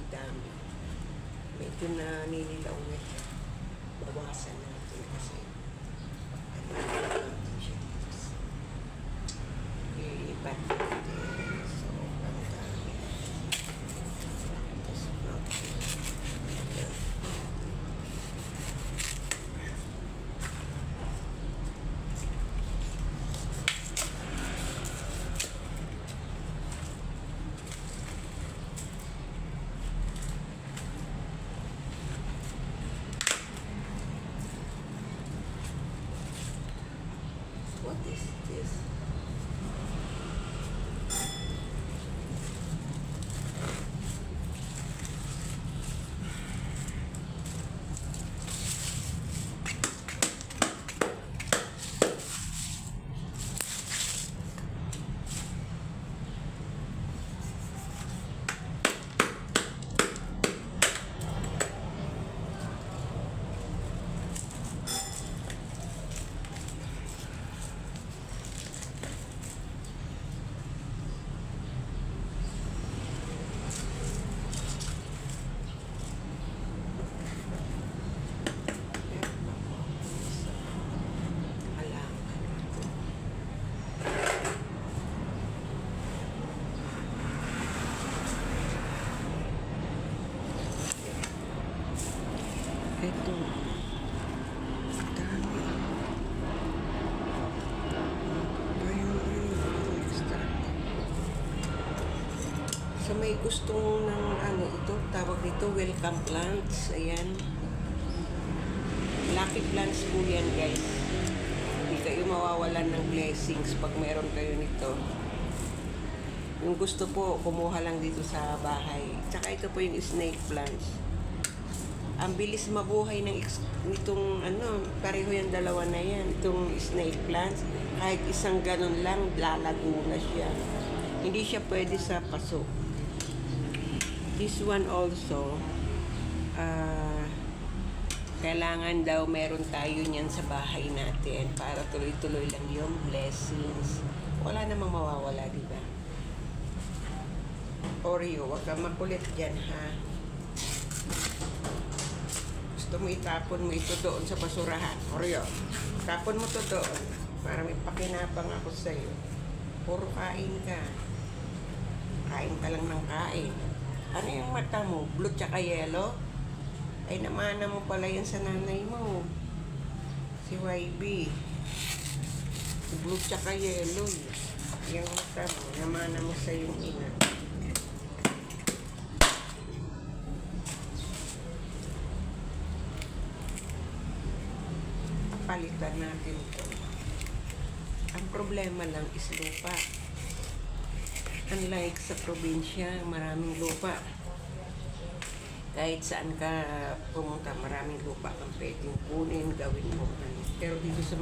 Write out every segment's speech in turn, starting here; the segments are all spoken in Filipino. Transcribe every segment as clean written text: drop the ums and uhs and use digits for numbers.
dami. Medyo naninilaw na siya. Bawasan natin kasi ano natin siya. Ilipat natin. So, ang dami. Tapos, ayan. What is this? Ito. Dami. So may gustong ng ano ito, tawag dito, welcome plants. Ayan. Lucky plants po yan, guys. Hindi kayo mawawalan ng blessings pag meron kayo nito. Yung gusto po, kumuha lang dito sa bahay. Tsaka ito po yung snake plants. Ang bilis mabuhay ng nitong ano, pareho yung dalawa na yan. Itong snake plants, kahit isang ganun lang, lalago na siya. Hindi siya pwede sa paso. This one also, kailangan daw meron tayo niyan sa bahay natin para tuloy-tuloy lang yung blessings. Wala namang mawawala, di ba? Oreo, wag kang makulit dyan, ha? Gusto mo itapon mo ito doon sa basurahan. Oreo, tapon mo to doon para may pakinabang ako sa'yo. Puro kain ka. Kain ka lang ng kain. Ano yung mata mo? Blue tsaka yellow? Ay, namana mo pala yan sa nanay mo. Si YB. Blue tsaka yellow. Yung mata mo, namana mo sa yung ina. Palitan natin ito. Ang problema lang is lupa. Unlike sa probinsya, maraming lupa. Kahit saan ka pumunta, maraming lupa kang pwedeng kunin, gawin mo. Pero dito sa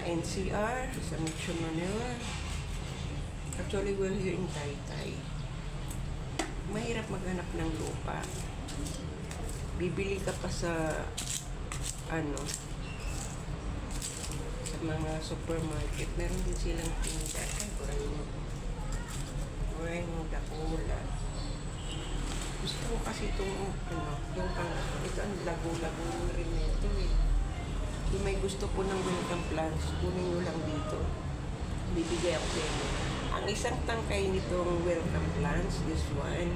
NCR, sa Metro Manila, actually we're here in Taytay, mahirap maghanap ng lupa. Bibili ka pa sa sa mga supermarket, meron din silang tinda. Ay, dakula. Gusto ko kasi itong, ito ang lago-lago rin ito eh. Kung may gusto po ng welcome plants, kunin nyo lang dito. Bibigay ako sa inyo. Ang isang tangkay nitong welcome plants, this one,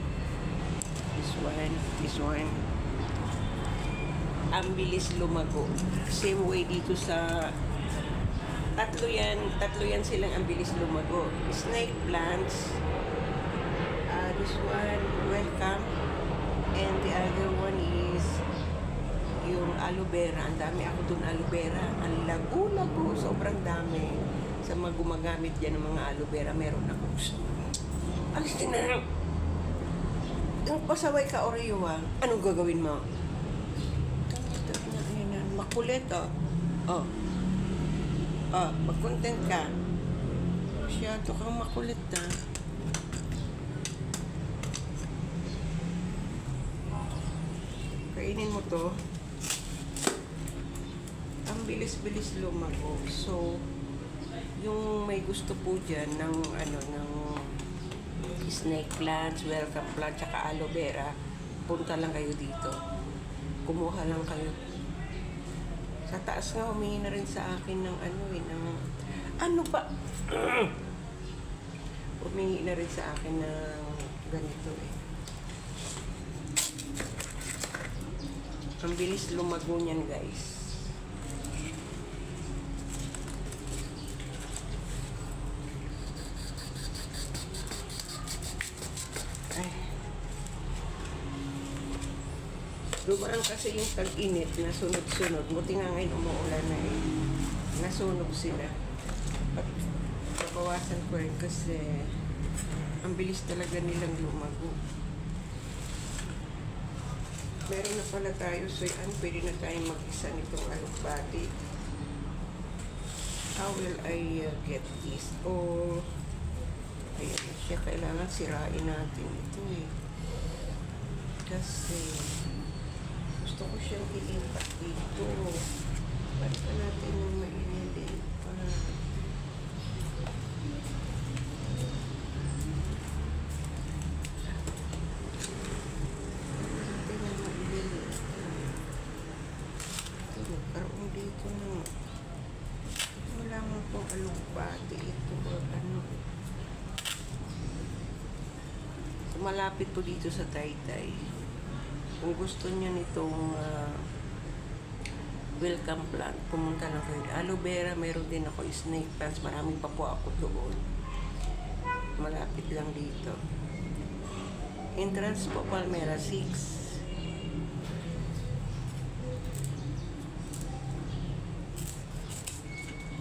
ang bilis lumago. Same way dito sa tatlo yan silang ang bilis lumago. Snake plants, this one, welcome, and the other one is yung aloe vera. Ang dami ako dun aloe vera. Ang lago-lago, sobrang dami. Sa mga gumagamit dyan ng mga aloe vera, meron ako. Alis din na lang. Yung pasaway ka, Oreo, anong gagawin mo? Makulit, mag-content ka. Masyado kang makulit, Kainin mo to. Ang bilis-bilis lumago. So, yung may gusto po dyan ng snake plants, welcome plant, tsaka aloe vera, punta lang kayo dito. Kumuha lang kayo. Sa taas nga, humingi na rin sa akin ng ano ba? Humingi na rin sa akin ng ganito eh. Ang bilis lumago niyan, guys. Ay. Dumaan kasi yung tag-init na sunod-sunod. Buti nga ngayon umuulan na eh. Nasunog sila. At nabawasan ko rin kasi ang bilis talaga nilang lumago. Meron na pala tayo, so pwede na tayong mag-isa nitong alugbati. How will I get this? Oh, ayan na siya. Kailangan sirain natin ito eh. Kasi gusto ko siyang ilipat dito. Ba't pa natin yung maililipat? Nagkaroon dito ng wala mo pong alugbati ito or ano. So, malapit po dito sa Taytay. Kung gusto niya nitong welcome plant, pumunta na kayo. Aloe vera, mayroon din ako snake plants. Marami pa po ako doon. Malapit lang dito. Entrance po, Palmera 6.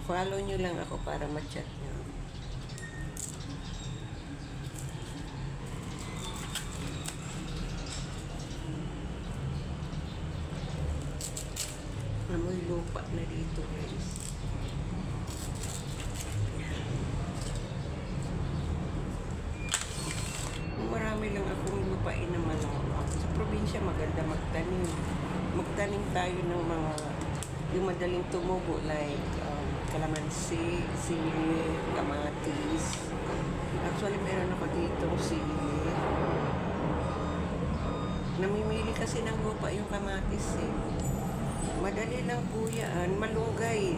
Follow nyo lang ako para ma-chat nyo. Amoy lupa na dito, guys. Marami lang akong lupain naman ako. Sa probinsya maganda magtanim. Magtanim tayo ng mga yung madaling tumubo like kalamansi, sili, kamatis. Actually, meron ako dito sili. Namimili kasi ng lupa yung kamatis eh. Madali lang po yan. Malunggay.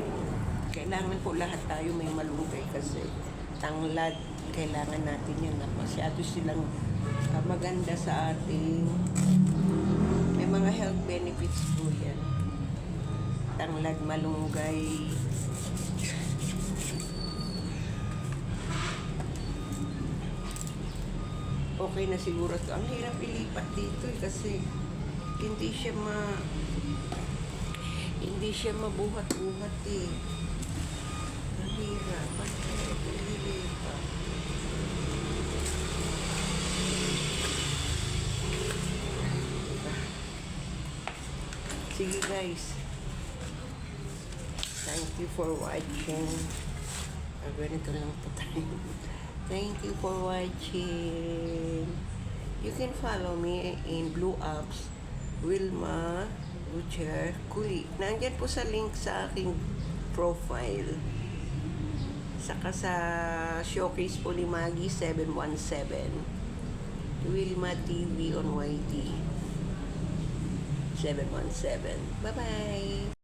Kailangan po lahat tayo may malunggay kasi tanglad. Kailangan natin yan. Masyado silang maganda sa ating may mga health benefits po yan. Tanglad, malunggay. Okay na siguro to. Ang hirap ilipat dito eh, kasi hindi siya mabuhat-buhat eh. Ang hirap. Bakit ito ililipat? Sige guys. Thank you for watching. Ganito lang po tayo. Thank you for watching. You can follow me in Blue Apps, Wilma Butcher Kui. Nandiyan po sa link sa aking profile. Saka sa showcase po ni Maggie 717. Wilma TV on YT 717. Bye-bye!